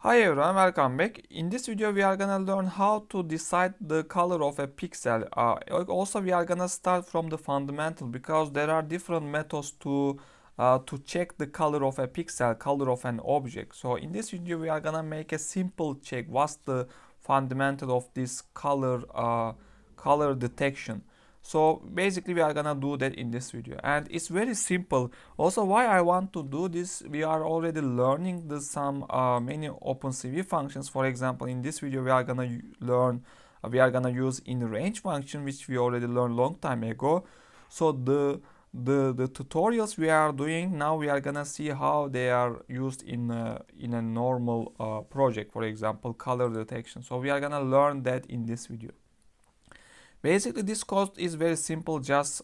Hi everyone, welcome back. In this video we are gonna learn how to decide the color of a pixel. Also we are gonna start from the fundamental because there are different methods to check the color of a pixel, color of an object. So in this video we are gonna make a simple check. What's the fundamental of this color detection? So basically we are gonna do that in this video, and it's very simple. Also, why I want to do this, we are already learning some many OpenCV functions. For example, in this video we are gonna use inRange function, which we already learned long time ago. So the tutorials we are doing now, we are gonna see how they are used in a normal project, for example color detection. So we are gonna learn that in this video. Basically, this code is very simple, just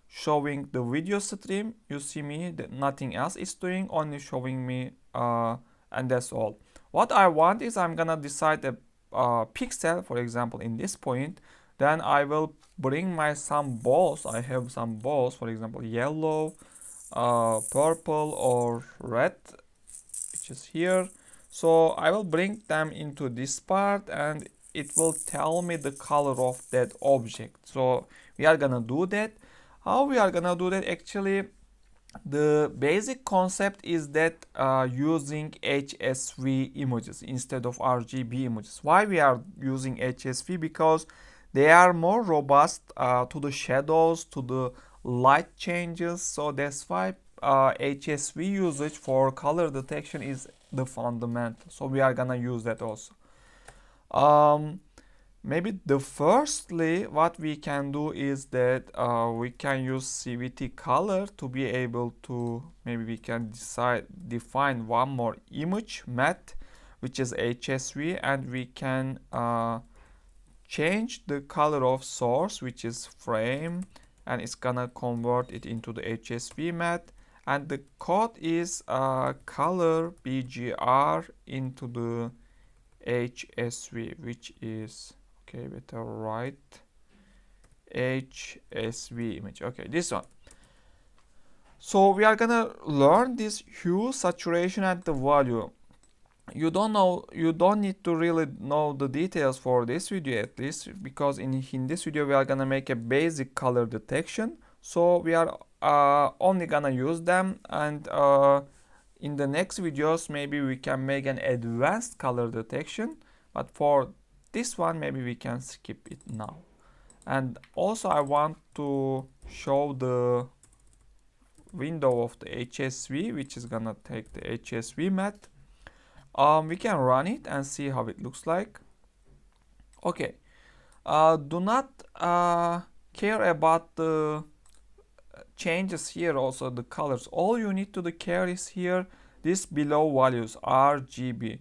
showing the video stream. You see me, that nothing else is doing, only showing me, and that's all. What I want is I'm gonna decide a pixel, for example, in this point. Then I will bring some balls. I have some balls, for example, yellow, purple, or red, which is here. So I will bring them into this part, and it will tell me the color of that object. So we are gonna do that. How we are gonna do that? Actually, the basic concept is that using HSV images instead of RGB images. Why we are using HSV? Because they are more robust to the shadows, to the light changes. So that's why HSV usage for color detection is the fundamental. So we are gonna use that also. Maybe the firstly what we can do is that we can use CVT color to be able to, maybe we can define one more image math, which is HSV, and we can change the color of source, which is frame, and it's gonna convert it into the HSV math, and the code is color BGR into the HSV, which is, okay, better write HSV image. Okay, this one. So we are gonna learn this hue, saturation, and the value. You don't need to really know the details for this video, at least, because in this video we are gonna make a basic color detection. So we are only gonna use them, and in the next videos maybe we can make an advanced color detection, but for this one maybe we can skip it now. And also I want to show the window of the HSV, which is gonna take the HSV math. We can run it and see how it looks like. Okay, do not care about the changes here, also the colors. All you need to care is here this below values RGB.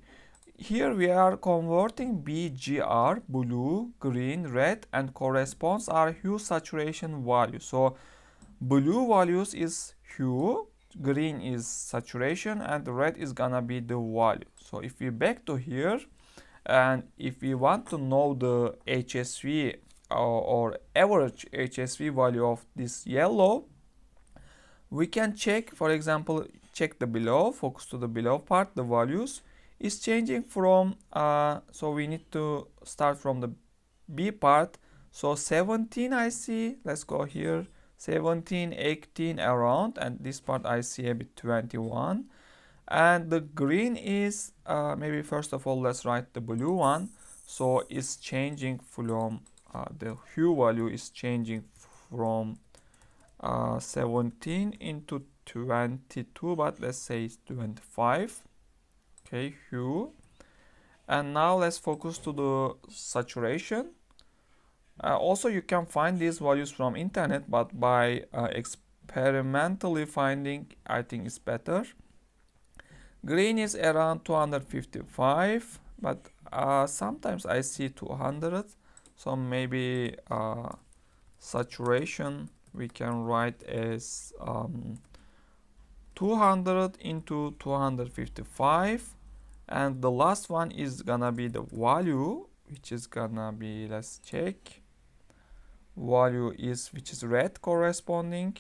Here we are converting BGR, blue, green, red, and corresponds our hue saturation value. So blue values is hue, green is saturation, and red is gonna be the value. So if we back to here, and if we want to know the HSV or average HSV value of this yellow, we can check, for example, check the below, focus to the below part, the values is changing from, so we need to start from the B part. So 17 I see, let's go here, 17, 18 around, and this part I see a bit 21. And the green is, maybe first of all let's write the blue one. So it's changing from, the hue value is changing from 17 into 22, but let's say it's 25. Okay, hue. And now let's focus to the saturation. Also you can find these values from internet, but by experimentally finding, I think it's better. Green is around 255, but sometimes I see 200. So maybe saturation we can write as 200 into 255, and the last one is gonna be the value, which is gonna be, let's check, value is, which is red corresponding.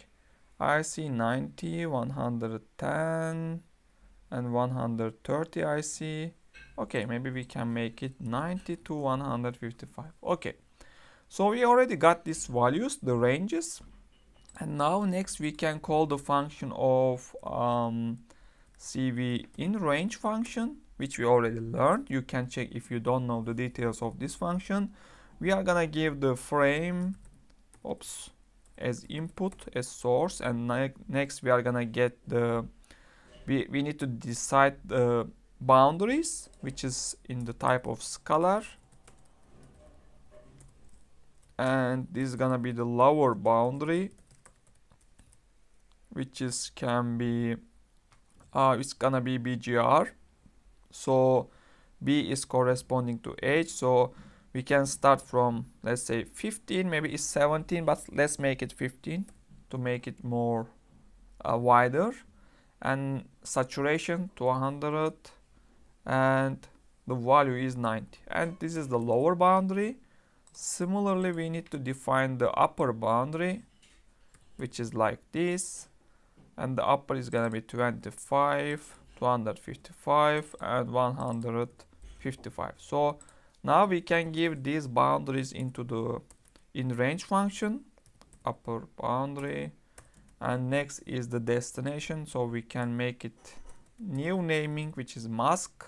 I see 90, 110, and 130 I see. Okay, maybe we can make it 90 to 155. Okay, so we already got these values, the ranges, and now next we can call the function of CV inRange function, which we already learned. You can check if you don't know the details of this function. We are gonna give the frame as input, as source, and next we are gonna get the we need to decide the boundaries, which is in the type of scalar, and this is gonna be the lower boundary, which is can be it's gonna be BGR. So B is corresponding to H, so we can start from, let's say 15, maybe it's 17, but let's make it 15 to make it more wider, and saturation to 100, and the value is 90, and this is the lower boundary. Similarly, we need to define the upper boundary, which is like this, and the upper is gonna be 25, 255, and 155. So now we can give these boundaries into the inRange function, upper boundary, and next is the destination, so we can make it new naming, which is mask.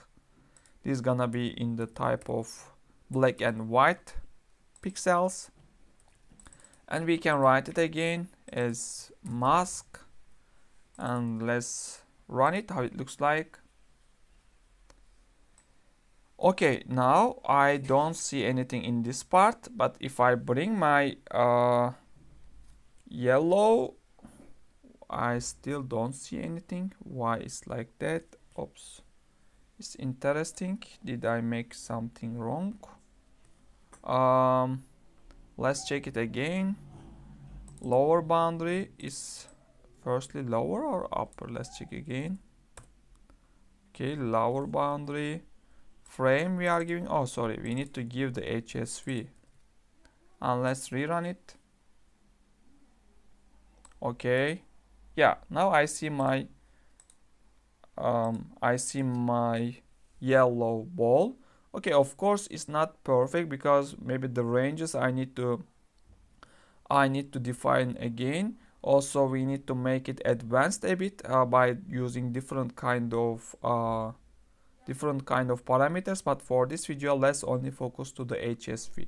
This is gonna be in the type of black and white pixels, and we can write it again as mask, and let's run it, how it looks like. Okay, now I don't see anything in this part, but if I bring my yellow, I still don't see anything. Why is like that? Oops, it's interesting. Did I make something wrong? Let's check it again. Lower boundary is firstly lower or upper? Let's check again. Okay, lower boundary. Frame we are giving, oh sorry, we need to give the HSV, and let's rerun it. Okay, yeah, now I see my yellow ball. Okay, of course it's not perfect because maybe the ranges I need to define again. Also we need to make it advanced a bit by using different kind of parameters, but for this video let's only focus to the HSV.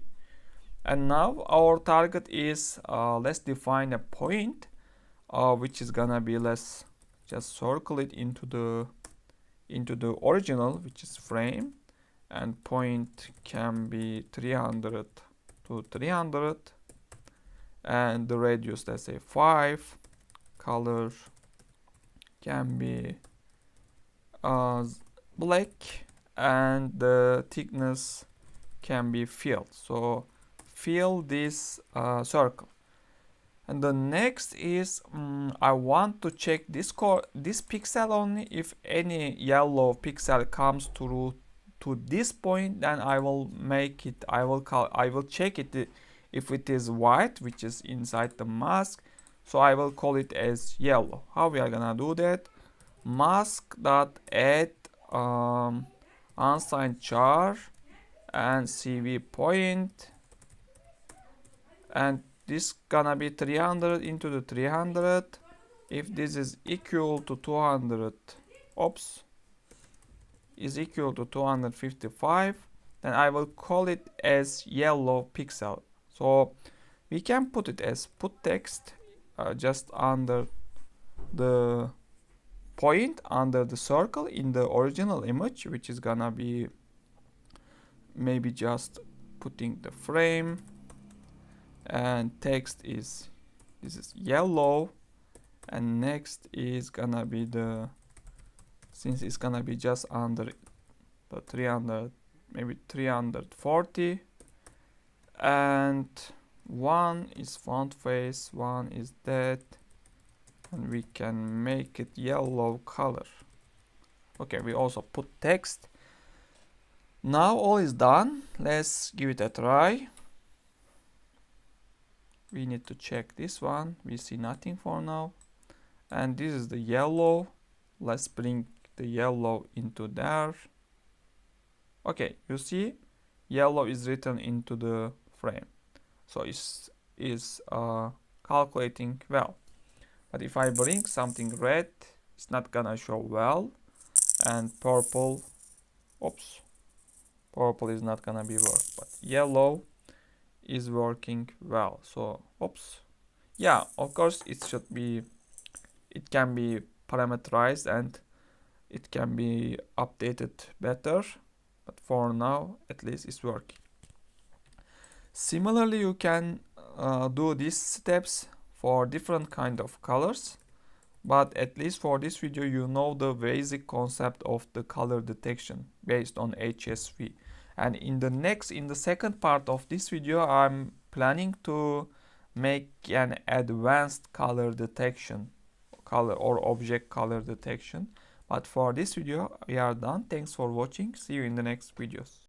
And now our target is let's define a point which is gonna be, let's just circle it into the original, which is frame, and point can be 300 to 300, and the radius, let's say 5, color can be black, and the thickness can be filled, so fill this circle. And the next is I want to check this pixel only. If any yellow pixel comes through to this point, then I will make it, I will check it if it is white, which is inside the mask, so I will call it as yellow. How we are gonna do that? Mask dot add unsigned char and CV point, and this gonna be 300 into the 300. If this is equal to 200, is equal to 255, then I will call it as yellow pixel. So we can put it as put text just under the point, under the circle in the original image, which is gonna be maybe just putting the frame, and text is, this is yellow, and next is gonna be the, since it's gonna be just under the 300, maybe 340, and one is font face, one is that, and we can make it yellow color. Okay, we also put text. Now all is done. Let's give it a try. We need to check this one. We see nothing for now, and this is the yellow. Let's bring the yellow into there. Okay, you see yellow is written into the frame, so it's calculating well. But if I bring something red, it's not gonna show well, and purple, oops, purple is not gonna be work, but yellow is working well. So oops, yeah, of course it can be parameterized and it can be updated better, but for now at least it's working. Similarly, you can do these steps for different kind of colors, but at least for this video you know the basic concept of the color detection based on HSV. And in the second part of this video, I'm planning to make an advanced color detection, color or object color detection. But for this video we are done. Thanks for watching. See you in the next videos.